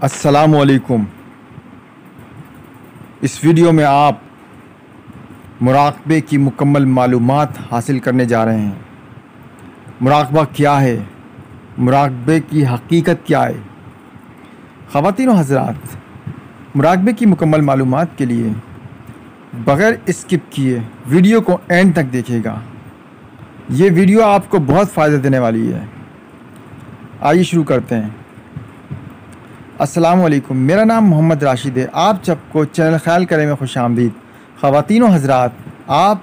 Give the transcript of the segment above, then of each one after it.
السلام علیکم۔ اس ویڈیو میں آپ مراقبے کی مکمل معلومات حاصل کرنے جا رہے ہیں۔ مراقبہ کیا ہے؟ مراقبے کی حقیقت کیا ہے؟ خواتین و حضرات، مراقبے کی مکمل معلومات کے لیے بغیر اسکپ کیے ویڈیو کو اینڈ تک دیکھیے گا۔ یہ ویڈیو آپ کو بہت فائدہ دینے والی ہے۔ آئیے شروع کرتے ہیں۔ السلام علیکم، میرا نام محمد راشد ہے۔ آپ سب کو چینل خیال کرے میں خوش آمدید۔ خواتین و حضرات، آپ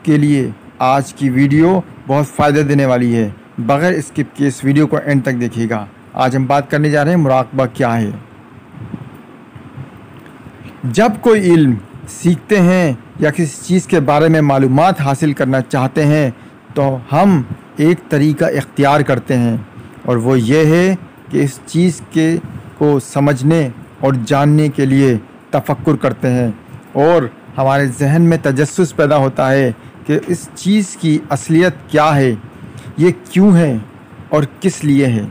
کے لیے آج کی ویڈیو بہت فائدہ دینے والی ہے۔ بغیر اسکپ کیے اس ویڈیو کو اینڈ تک دیکھیے گا۔ آج ہم بات کرنے جا رہے ہیں مراقبہ کیا ہے۔ جب کوئی علم سیکھتے ہیں یا کسی چیز کے بارے میں معلومات حاصل کرنا چاہتے ہیں تو ہم ایک طریقہ اختیار کرتے ہیں، اور وہ یہ ہے کہ اس چیز کو سمجھنے اور جاننے کے لیے تفکر کرتے ہیں، اور ہمارے ذہن میں تجسس پیدا ہوتا ہے کہ اس چیز کی اصلیت کیا ہے، یہ کیوں ہے اور کس لیے ہے۔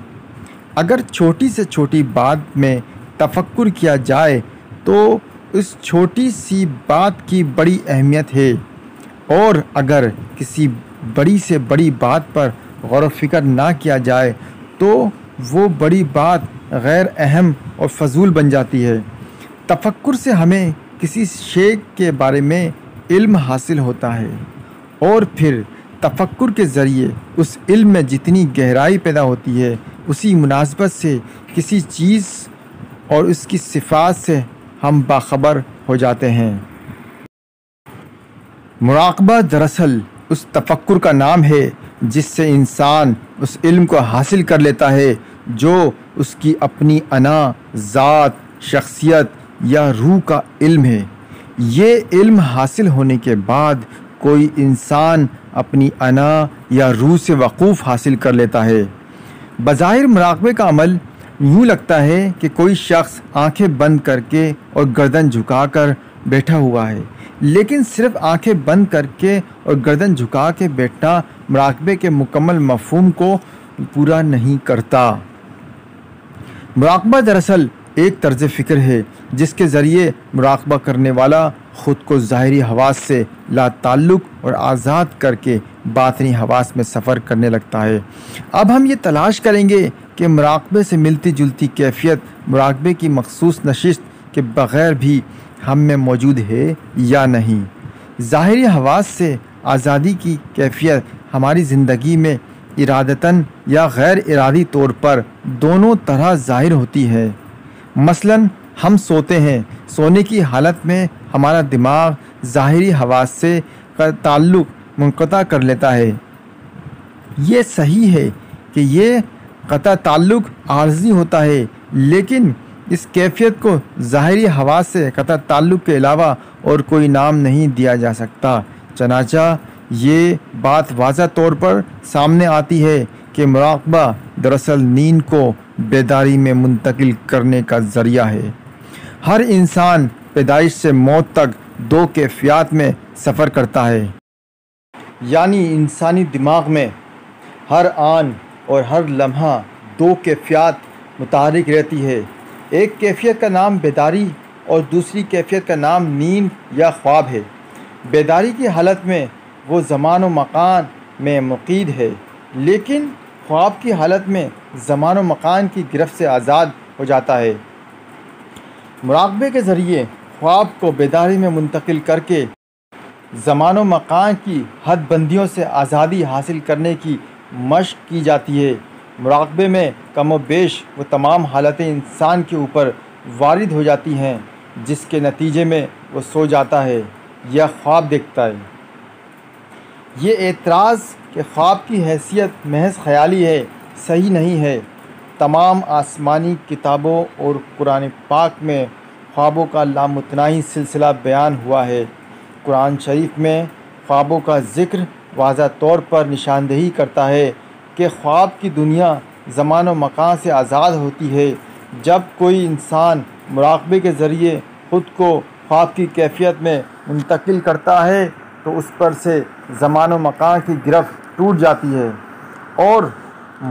اگر چھوٹی سے چھوٹی بات میں تفکر کیا جائے تو اس چھوٹی سی بات کی بڑی اہمیت ہے، اور اگر کسی بڑی سے بڑی بات پر غور و فکر نہ کیا جائے تو وہ بڑی بات غیر اہم اور فضول بن جاتی ہے۔ تفکر سے ہمیں کسی شے کے بارے میں علم حاصل ہوتا ہے، اور پھر تفکر کے ذریعے اس علم میں جتنی گہرائی پیدا ہوتی ہے، اسی مناسبت سے کسی چیز اور اس کی صفات سے ہم باخبر ہو جاتے ہیں۔ مراقبہ دراصل اس تفکر کا نام ہے جس سے انسان اس علم کو حاصل کر لیتا ہے جو اس کی اپنی انا، ذات، شخصیت یا روح کا علم ہے۔ یہ علم حاصل ہونے کے بعد کوئی انسان اپنی انا یا روح سے وقوف حاصل کر لیتا ہے۔ بظاہر مراقبے کا عمل یوں لگتا ہے کہ کوئی شخص آنکھیں بند کر کے اور گردن جھکا کر بیٹھا ہوا ہے، لیکن صرف آنکھیں بند کر کے اور گردن جھکا کے بیٹھنا مراقبے کے مکمل مفہوم کو پورا نہیں کرتا۔ مراقبہ دراصل ایک طرز فکر ہے جس کے ذریعے مراقبہ کرنے والا خود کو ظاہری حواس سے لا تعلق اور آزاد کر کے باطنی حواس میں سفر کرنے لگتا ہے۔ اب ہم یہ تلاش کریں گے کہ مراقبے سے ملتی جلتی کیفیت مراقبے کی مخصوص نشست کے بغیر بھی ہم میں موجود ہے یا نہیں۔ ظاہری حواس سے آزادی کی کیفیت ہماری زندگی میں ارادتاً یا غیر ارادی طور پر دونوں طرح ظاہر ہوتی ہے۔ مثلاً ہم سوتے ہیں، سونے کی حالت میں ہمارا دماغ ظاہری حواس سے تعلق منقطع کر لیتا ہے۔ یہ صحیح ہے کہ یہ قطع تعلق عارضی ہوتا ہے، لیکن اس کیفیت کو ظاہری حواس سے قطع تعلق کے علاوہ اور کوئی نام نہیں دیا جا سکتا۔ چنانچہ یہ بات واضح طور پر سامنے آتی ہے کہ مراقبہ دراصل نیند کو بیداری میں منتقل کرنے کا ذریعہ ہے۔ ہر انسان پیدائش سے موت تک دو کیفیات میں سفر کرتا ہے، یعنی انسانی دماغ میں ہر آن اور ہر لمحہ دو کیفیات متحرک رہتی ہے۔ ایک کیفیت کا نام بیداری اور دوسری کیفیت کا نام نیند یا خواب ہے۔ بیداری کی حالت میں وہ زمان و مکان میں مقید ہے، لیکن خواب کی حالت میں زمان و مکان کی گرفت سے آزاد ہو جاتا ہے۔ مراقبے کے ذریعے خواب کو بیداری میں منتقل کر کے زمان و مکان کی حد بندیوں سے آزادی حاصل کرنے کی مشق کی جاتی ہے۔ مراقبے میں کم و بیش وہ تمام حالتیں انسان کے اوپر وارد ہو جاتی ہیں جس کے نتیجے میں وہ سو جاتا ہے یا خواب دیکھتا ہے۔ یہ اعتراض کہ خواب کی حیثیت محض خیالی ہے صحیح نہیں ہے۔ تمام آسمانی کتابوں اور قرآن پاک میں خوابوں کا لامتناہی سلسلہ بیان ہوا ہے۔ قرآن شریف میں خوابوں کا ذکر واضح طور پر نشاندہی کرتا ہے کہ خواب کی دنیا زمان و مکان سے آزاد ہوتی ہے۔ جب کوئی انسان مراقبے کے ذریعے خود کو خواب کی کیفیت میں منتقل کرتا ہے تو اس پر سے زمان و مکان کی گرفت ٹوٹ جاتی ہے، اور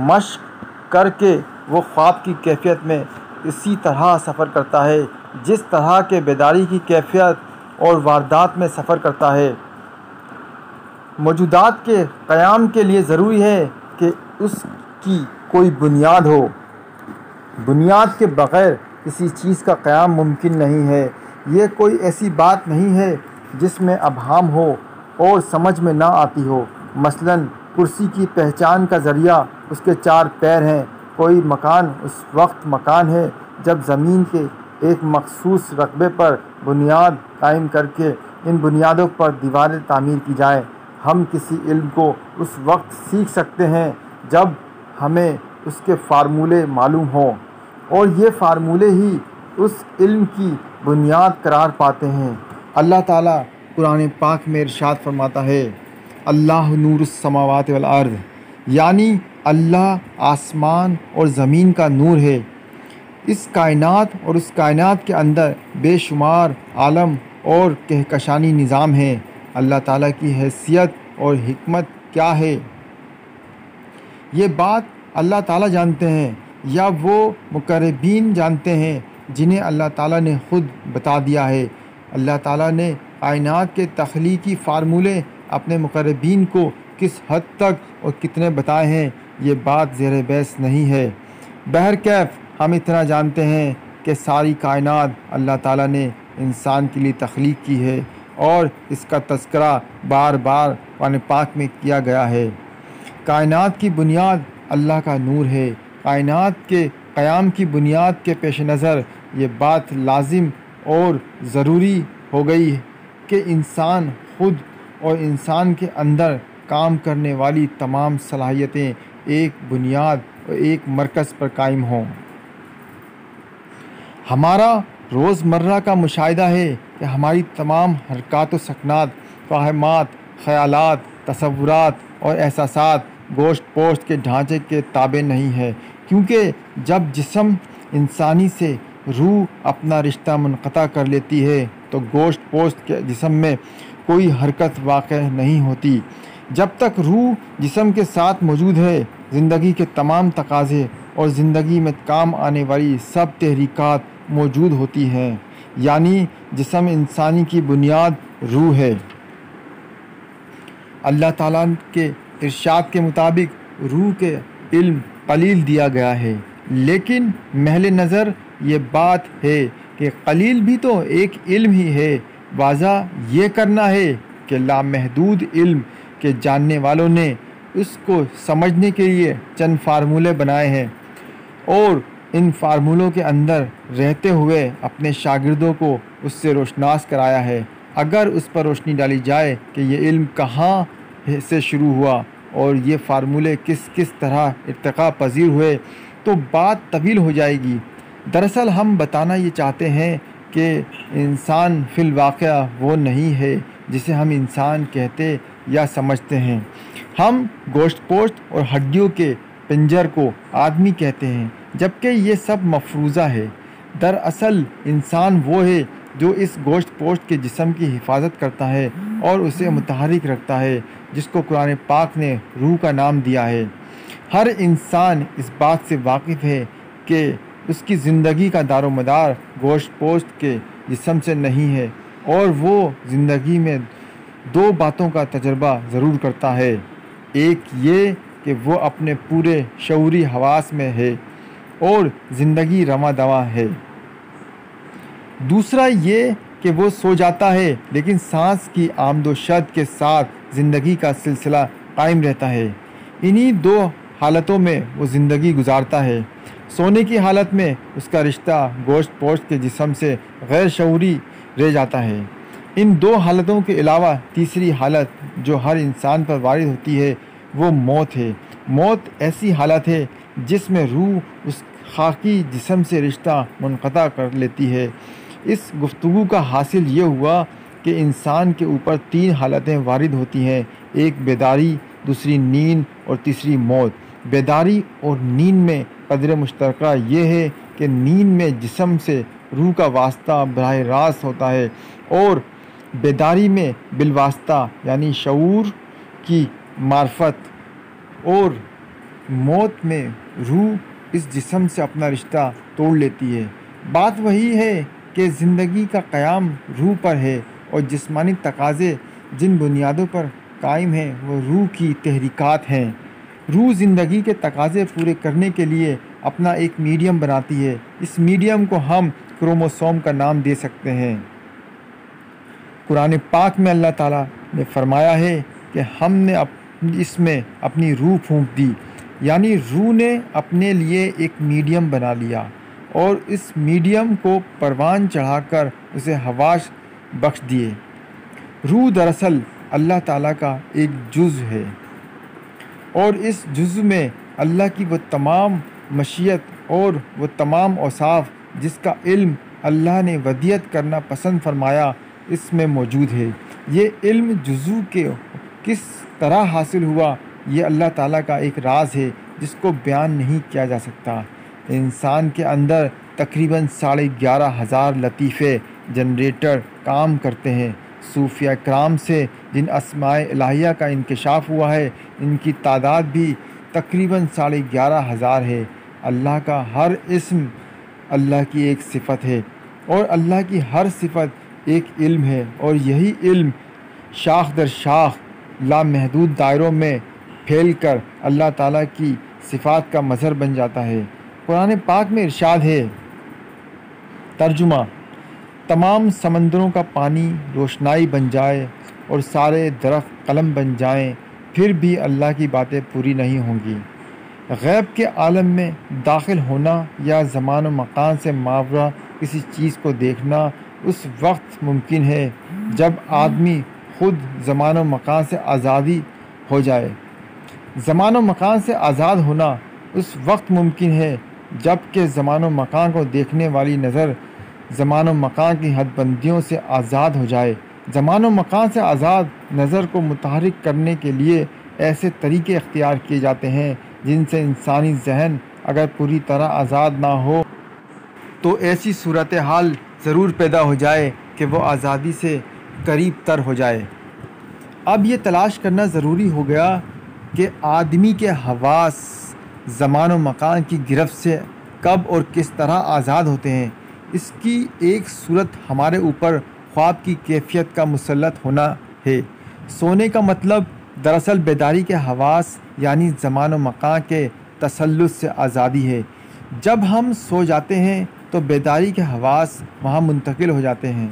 مشق کر کے وہ خواب کی کیفیت میں اسی طرح سفر کرتا ہے جس طرح کے بیداری کی کیفیت اور واردات میں سفر کرتا ہے۔ موجودات کے قیام کے لیے ضروری ہے کہ اس کی کوئی بنیاد ہو۔ بنیاد کے بغیر کسی چیز کا قیام ممکن نہیں ہے۔ یہ کوئی ایسی بات نہیں ہے جس میں ابہام ہو اور سمجھ میں نہ آتی ہو۔ مثلاً کرسی کی پہچان کا ذریعہ اس کے 4 پیر ہیں۔ کوئی مکان اس وقت مکان ہے جب زمین کے ایک مخصوص رقبے پر بنیاد قائم کر کے ان بنیادوں پر دیواریں تعمیر کی جائیں۔ ہم کسی علم کو اس وقت سیکھ سکتے ہیں جب ہمیں اس کے فارمولے معلوم ہوں، اور یہ فارمولے ہی اس علم کی بنیاد قرار پاتے ہیں۔ اللہ تعالیٰ قرآن پاک میں ارشاد فرماتا ہے، اللہ نور السماوات والارض، یعنی اللہ آسمان اور زمین کا نور ہے۔ اس کائنات اور اس کائنات کے اندر بے شمار عالم اور کہکشانی نظام ہیں۔ اللہ تعالیٰ کی حیثیت اور حکمت کیا ہے، یہ بات اللہ تعالیٰ جانتے ہیں یا وہ مقربین جانتے ہیں جنہیں اللہ تعالیٰ نے خود بتا دیا ہے۔ اللہ تعالیٰ نے کائنات کے تخلیقی فارمولے اپنے مقربین کو کس حد تک اور کتنے بتائے ہیں، یہ بات زیر بحث نہیں ہے۔ بہرکیف ہم اتنا جانتے ہیں کہ ساری کائنات اللہ تعالیٰ نے انسان کے لیے تخلیق کی ہے، اور اس کا تذکرہ بار بار قرآن پاک میں کیا گیا ہے۔ کائنات کی بنیاد اللہ کا نور ہے۔ کائنات کے قیام کی بنیاد کے پیش نظر یہ بات لازم اور ضروری ہو گئی کہ انسان خود اور انسان کے اندر کام کرنے والی تمام صلاحیتیں ایک بنیاد اور ایک مرکز پر قائم ہوں۔ ہمارا روزمرہ کا مشاہدہ ہے کہ ہماری تمام حرکات و سکنات، توہمات، خیالات، تصورات اور احساسات گوشت پوشت کے ڈھانچے کے تابع نہیں ہے، کیونکہ جب جسم انسانی سے روح اپنا رشتہ منقطع کر لیتی ہے تو گوشت پوشت کے جسم میں کوئی حرکت واقع نہیں ہوتی۔ جب تک روح جسم کے ساتھ موجود ہے، زندگی کے تمام تقاضے اور زندگی میں کام آنے والی سب تحریکات موجود ہوتی ہیں، یعنی جسم انسانی کی بنیاد روح ہے۔ اللہ تعالیٰ کے ارشاد کے مطابق روح کے علم قلیل دیا گیا ہے، لیکن محل نظر یہ بات ہے کہ قلیل بھی تو ایک علم ہی ہے۔ واضح یہ کرنا ہے کہ لامحدود علم کے جاننے والوں نے اس کو سمجھنے کے لیے چند فارمولے بنائے ہیں، اور ان فارمولوں کے اندر رہتے ہوئے اپنے شاگردوں کو اس سے روشناس کرایا ہے۔ اگر اس پر روشنی ڈالی جائے کہ یہ علم کہاں سے شروع ہوا اور یہ فارمولے کس کس طرح ارتقاء پذیر ہوئے تو بات طویل ہو جائے گی۔ دراصل ہم بتانا یہ چاہتے ہیں کہ انسان فی الواقع وہ نہیں ہے جسے ہم انسان کہتے یا سمجھتے ہیں۔ ہم گوشت پوشت اور ہڈیوں کے پنجر کو آدمی کہتے ہیں، جبکہ یہ سب مفروضہ ہے۔ دراصل انسان وہ ہے جو اس گوشت پوشت کے جسم کی حفاظت کرتا ہے اور اسے متحرک رکھتا ہے، جس کو قرآن پاک نے روح کا نام دیا ہے۔ ہر انسان اس بات سے واقف ہے کہ اس کی زندگی کا دار و مدار گوشت پوشت کے جسم سے نہیں ہے، اور وہ زندگی میں 2 باتوں کا تجربہ ضرور کرتا ہے۔ ایک یہ کہ وہ اپنے پورے شعوری حواس میں ہے اور زندگی رواں دواں ہے۔ دوسرا یہ کہ وہ سو جاتا ہے لیکن سانس کی آمد و شد کے ساتھ زندگی کا سلسلہ قائم رہتا ہے۔ انہی 2 حالتوں میں وہ زندگی گزارتا ہے۔ سونے کی حالت میں اس کا رشتہ گوشت پوشت کے جسم سے غیر شعوری رہ جاتا ہے۔ ان 2 حالتوں کے علاوہ تیسری حالت جو ہر انسان پر وارد ہوتی ہے وہ موت ہے۔ موت ایسی حالت ہے جس میں روح اس خاکی جسم سے رشتہ منقطع کر لیتی ہے۔ اس گفتگو کا حاصل یہ ہوا کہ انسان کے اوپر 3 حالتیں وارد ہوتی ہیں، ایک بیداری، دوسری نیند اور تیسری موت۔ بیداری اور نیند میں قدر مشترکہ یہ ہے کہ نیند میں جسم سے روح کا واسطہ براہ راست ہوتا ہے، اور بیداری میں بالواسطہ یعنی شعور کی معرفت، اور موت میں روح اس جسم سے اپنا رشتہ توڑ لیتی ہے۔ بات وہی ہے کہ زندگی کا قیام روح پر ہے اور جسمانی تقاضے جن بنیادوں پر قائم ہیں وہ روح کی تحریکات ہیں۔ روح زندگی کے تقاضے پورے کرنے کے لیے اپنا ایک میڈیم بناتی ہے۔ اس میڈیم کو ہم کروموسوم کا نام دے سکتے ہیں۔ قرآن پاک میں اللہ تعالیٰ نے فرمایا ہے کہ ہم نے اس میں اپنی روح پھونک دی، یعنی روح نے اپنے لیے ایک میڈیم بنا لیا اور اس میڈیم کو پروان چڑھا کر اسے حواس بخش دیے۔ روح دراصل اللہ تعالیٰ کا ایک جز ہے اور اس جز میں اللہ کی وہ تمام مشیت اور وہ تمام اوصاف جس کا علم اللہ نے ودیعت کرنا پسند فرمایا اس میں موجود ہے۔ یہ علم جزو کے کس طرح حاصل ہوا یہ اللہ تعالیٰ کا ایک راز ہے جس کو بیان نہیں کیا جا سکتا۔ انسان کے اندر تقریباً 11,500 لطیفے جنریٹر کام کرتے ہیں۔ صوفیہ کرام سے جن اسماء الہیہ کا انکشاف ہوا ہے ان کی تعداد بھی تقریباً 11,500 ہے۔ اللہ کا ہر اسم اللہ کی ایک صفت ہے اور اللہ کی ہر صفت ایک علم ہے اور یہی علم شاخ در شاخ لامحدود دائروں میں پھیل کر اللہ تعالیٰ کی صفات کا مظہر بن جاتا ہے۔ قرآن پاک میں ارشاد ہے، ترجمہ: تمام سمندروں کا پانی روشنائی بن جائے اور سارے درخت قلم بن جائیں پھر بھی اللہ کی باتیں پوری نہیں ہوں گی۔ غیب کے عالم میں داخل ہونا یا زمان و مکان سے ماورا کسی چیز کو دیکھنا اس وقت ممکن ہے جب آدمی خود زمان و مکان سے آزادی ہو جائے۔ زمان و مکان سے آزاد ہونا اس وقت ممکن ہے جب کہ زمان و مکان کو دیکھنے والی نظر زمان و مکان کی حد بندیوں سے آزاد ہو جائے۔ زمان و مکان سے آزاد نظر کو متحرک کرنے کے لیے ایسے طریقے اختیار کیے جاتے ہیں جن سے انسانی ذہن اگر پوری طرح آزاد نہ ہو تو ایسی صورتحال ضرور پیدا ہو جائے کہ وہ آزادی سے قریب تر ہو جائے۔ اب یہ تلاش کرنا ضروری ہو گیا کہ آدمی کے حواس زمان و مکان کی گرفت سے کب اور کس طرح آزاد ہوتے ہیں۔ اس کی ایک صورت ہمارے اوپر خواب کی کیفیت کا مسلط ہونا ہے۔ سونے کا مطلب دراصل بیداری کے حواس یعنی زمان و مکان کے تسلط سے آزادی ہے۔ جب ہم سو جاتے ہیں تو بیداری کے حواس وہاں منتقل ہو جاتے ہیں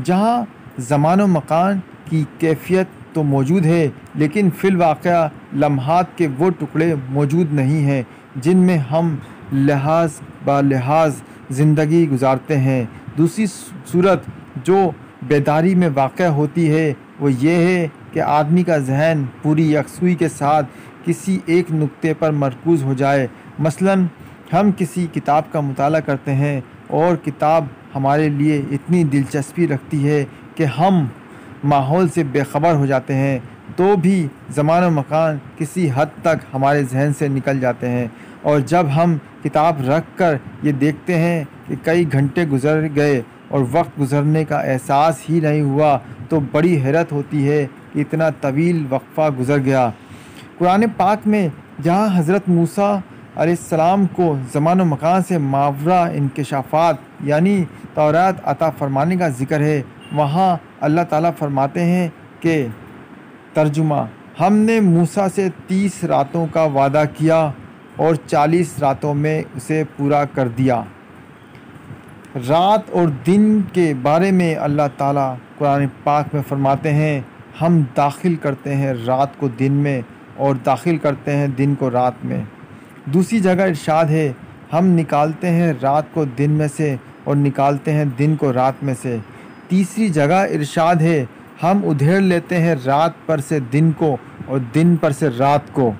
جہاں زمان و مکان کی کیفیت تو موجود ہے لیکن فی الواقع لمحات کے وہ ٹکڑے موجود نہیں ہیں جن میں ہم لحاظ با لحاظ زندگی گزارتے ہیں۔ دوسری صورت جو بیداری میں واقع ہوتی ہے وہ یہ ہے کہ آدمی کا ذہن پوری یکسوئی کے ساتھ کسی ایک نقطے پر مرکوز ہو جائے۔ مثلاً ہم کسی کتاب کا مطالعہ کرتے ہیں اور کتاب ہمارے لیے اتنی دلچسپی رکھتی ہے کہ ہم ماحول سے بے خبر ہو جاتے ہیں تو بھی زمان و مکان کسی حد تک ہمارے ذہن سے نکل جاتے ہیں، اور جب ہم کتاب رکھ کر یہ دیکھتے ہیں کہ کئی گھنٹے گزر گئے اور وقت گزرنے کا احساس ہی نہیں ہوا تو بڑی حیرت ہوتی ہے کہ اتنا طویل وقفہ گزر گیا۔ قرآن پاک میں جہاں حضرت موسیٰ علیہ السلام کو زمان و مکان سے ماورا انکشافات یعنی تورات عطا فرمانے کا ذکر ہے، وہاں اللہ تعالیٰ فرماتے ہیں کہ ترجمہ: ہم نے موسیٰ سے 30 راتوں کا وعدہ کیا اور 40 راتوں میں اسے پورا کر دیا۔ رات اور دن کے بارے میں اللہ تعالیٰ قرآن پاک میں فرماتے ہیں، ہم داخل کرتے ہیں رات کو دن میں اور داخل کرتے ہیں دن کو رات میں۔ دوسری جگہ ارشاد ہے، ہم نکالتے ہیں رات کو دن میں سے اور نکالتے ہیں دن کو رات میں سے۔ تیسری جگہ ارشاد ہے، ہم ادھیڑ لیتے ہیں رات پر سے دن کو اور دن پر سے رات کو۔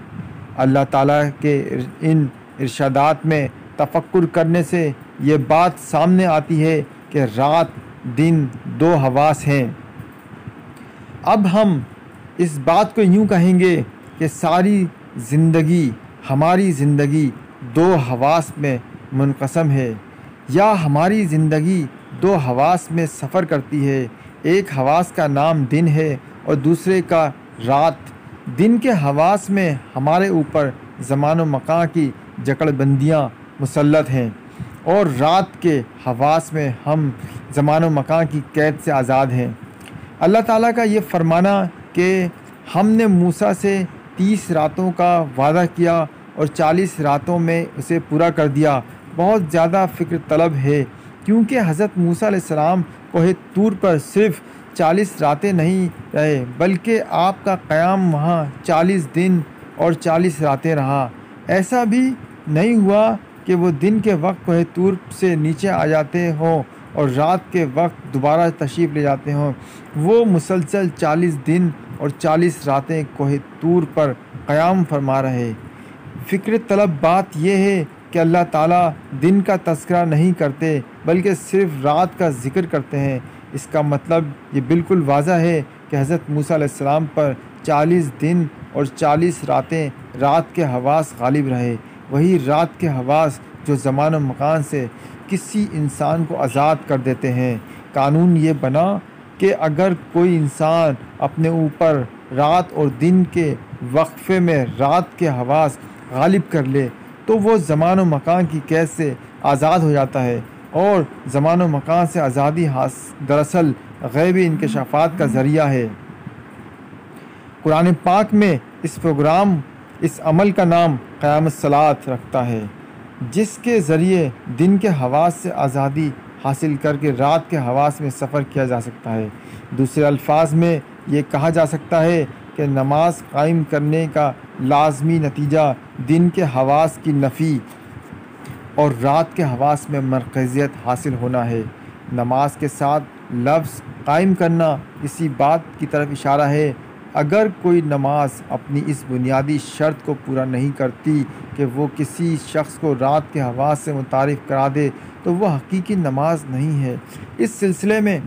اللہ تعالیٰ کے ان ارشادات میں تفکر کرنے سے یہ بات سامنے آتی ہے کہ رات دن دو حواس ہیں۔ اب ہم اس بات کو یوں کہیں گے کہ ساری زندگی ہماری زندگی دو حواس میں منقسم ہے، یا ہماری زندگی دو حواس میں سفر کرتی ہے۔ ایک حواس کا نام دن ہے اور دوسرے کا رات۔ دن کے حواس میں ہمارے اوپر زمان و مکان کی جکڑ بندیاں مسلط ہیں۔ اور رات کے حواس میں ہم زمان و مکان کی قید سے آزاد ہیں۔ اللہ تعالیٰ کا یہ فرمانا کہ ہم نے موسیٰ سے 30 راتوں کا وعدہ کیا اور 40 راتوں میں اسے پورا کر دیا بہت زیادہ فکر طلب ہے، کیونکہ حضرت موسیٰ علیہ السلام کوہ طور پر صرف 40 راتیں نہیں رہے، بلکہ آپ کا قیام وہاں 40 دن اور 40 راتیں رہا۔ ایسا بھی نہیں ہوا کہ وہ دن کے وقت کوہ طور سے نیچے آ جاتے ہوں اور رات کے وقت دوبارہ تشریف لے جاتے ہوں۔ وہ مسلسل 40 دن اور 40 راتیں کوہ طور پر قیام فرما رہے۔ فکر طلب بات یہ ہے کہ اللہ تعالیٰ دن کا تذکرہ نہیں کرتے بلکہ صرف رات کا ذکر کرتے ہیں۔ اس کا مطلب یہ بالکل واضح ہے کہ حضرت موسیٰ علیہ السلام پر 40 دن اور 40 راتیں رات کے حواس غالب رہے، وہی رات کے حواس جو زمان و مکان سے کسی انسان کو آزاد کر دیتے ہیں۔ قانون یہ بنا کہ اگر کوئی انسان اپنے اوپر رات اور دن کے وقفے میں رات کے حواس غالب کر لے تو وہ زمان و مکان کی قید سے آزاد ہو جاتا ہے، اور زمان و مکان سے آزادی دراصل غیبی انکشافات کا ذریعہ ہے۔ قرآن پاک میں اس عمل کا نام قیام الصلاۃ رکھتا ہے، جس کے ذریعے دن کے حواس سے آزادی حاصل کر کے رات کے حواس میں سفر کیا جا سکتا ہے۔ دوسرے الفاظ میں یہ کہا جا سکتا ہے کہ نماز قائم کرنے کا لازمی نتیجہ دن کے حواس کی نفی اور رات کے حواس میں مرکزیت حاصل ہونا ہے۔ نماز کے ساتھ لفظ قائم کرنا اسی بات کی طرف اشارہ ہے۔ اگر کوئی نماز اپنی اس بنیادی شرط کو پورا نہیں کرتی کہ وہ کسی شخص کو رات کے حواس سے متعارف کرا دے تو وہ حقیقی نماز نہیں ہے۔ اس سلسلے میں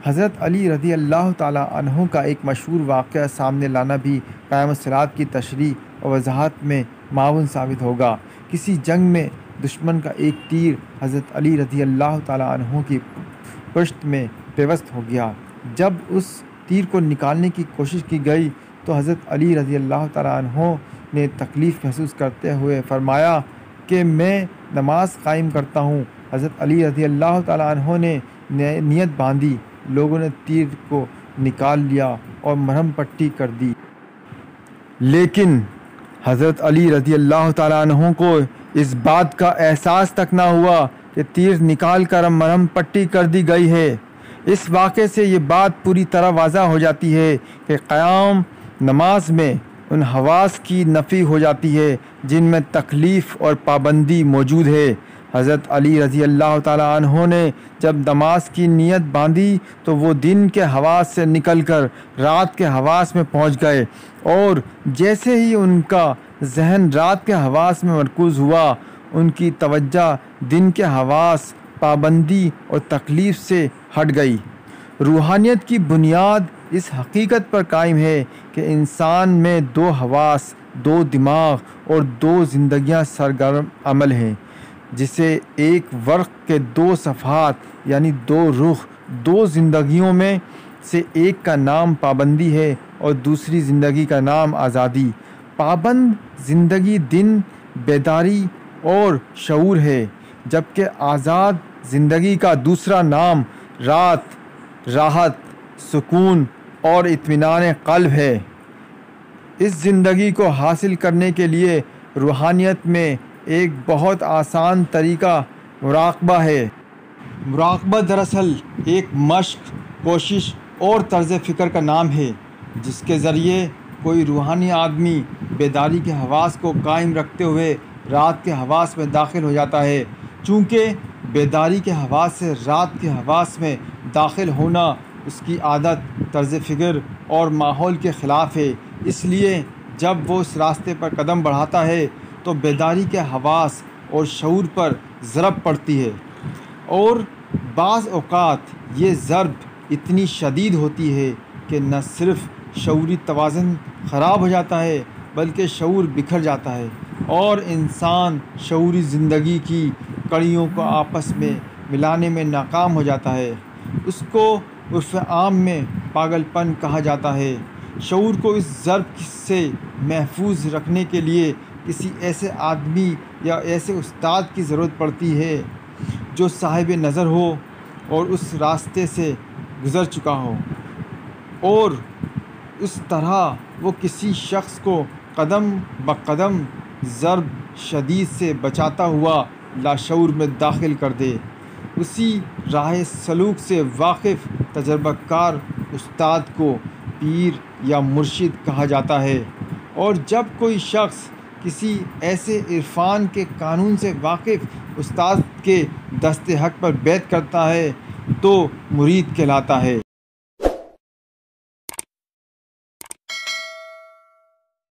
حضرت علی رضی اللہ تعالیٰ عنہ کا ایک مشہور واقعہ سامنے لانا بھی قیام الصلاۃ کی تشریح و وضاحت میں معاون ثابت ہوگا۔ کسی جنگ میں دشمن کا ایک تیر حضرت علی رضی اللہ تعالیٰ عنہ کی پشت میں پیوست ہو گیا۔ جب اس تیر کو نکالنے کی کوشش کی گئی تو حضرت علی رضی اللہ تعالیٰ عنہ نے تکلیف محسوس کرتے ہوئے فرمایا کہ میں نماز قائم کرتا ہوں۔ حضرت علی رضی اللہ تعالیٰ عنہ نے نیت باندھی، لوگوں نے تیر کو نکال لیا اور مرہم پٹی کر دی، لیکن حضرت علی رضی اللہ تعالیٰ عنہ کو اس بات کا احساس تک نہ ہوا کہ تیر نکال کر مرہم پٹی کر دی گئی ہے۔ اس واقعے سے یہ بات پوری طرح واضح ہو جاتی ہے کہ قیام نماز میں ان حواس کی نفی ہو جاتی ہے جن میں تکلیف اور پابندی موجود ہے۔ حضرت علی رضی اللہ تعالیٰ عنہ نے جب نماز کی نیت باندھی تو وہ دن کے حواس سے نکل کر رات کے حواس میں پہنچ گئے، اور جیسے ہی ان کا ذہن رات کے حواس میں مرکوز ہوا، ان کی توجہ دن کے حواس، پابندی اور تکلیف سے ہٹ گئی۔ روحانیت کی بنیاد اس حقیقت پر قائم ہے کہ انسان میں 2 حواس، 2 دماغ اور 2 زندگیاں سرگرم عمل ہیں، جسے ایک ورق کے 2 صفحات یعنی 2 رخ، 2 زندگیوں میں سے ایک کا نام پابندی ہے اور دوسری زندگی کا نام آزادی۔ پابند زندگی دن، بیداری اور شعور ہے، جبکہ آزاد زندگی کا دوسرا نام رات، راحت، سکون اور اطمینان قلب ہے۔ اس زندگی کو حاصل کرنے کے لیے روحانیت میں ایک بہت آسان طریقہ مراقبہ ہے۔ مراقبہ دراصل ایک مشق، کوشش اور طرز فکر کا نام ہے جس کے ذریعے کوئی روحانی آدمی بیداری کے حواس کو قائم رکھتے ہوئے رات کے حواس میں داخل ہو جاتا ہے۔ چونکہ بیداری کے حواس سے رات کے حواس میں داخل ہونا اس کی عادت، طرز فکر اور ماحول کے خلاف ہے، اس لیے جب وہ اس راستے پر قدم بڑھاتا ہے تو بیداری کے حواس اور شعور پر ضرب پڑتی ہے، اور بعض اوقات یہ ضرب اتنی شدید ہوتی ہے کہ نہ صرف شعوری توازن خراب ہو جاتا ہے بلکہ شعور بکھر جاتا ہے، اور انسان شعوری زندگی کی کڑیوں کو آپس میں ملانے میں ناکام ہو جاتا ہے۔ اس کو عرف عام میں پاگل پن کہا جاتا ہے۔ شعور کو اس ضرب سے محفوظ رکھنے کے لیے کسی ایسے آدمی یا ایسے استاد کی ضرورت پڑتی ہے جو صاحب نظر ہو اور اس راستے سے گزر چکا ہو، اور اس طرح وہ کسی شخص کو قدم بقدم ضرب شدید سے بچاتا ہوا لاشعور میں داخل کر دے۔ اسی راہ سلوک سے واقف تجربہ کار استاد کو پیر یا مرشد کہا جاتا ہے، اور جب کوئی شخص کسی ایسے عرفان کے قانون سے واقف استاد کے دست حق پر بیعت کرتا ہے تو مرید کہلاتا ہے۔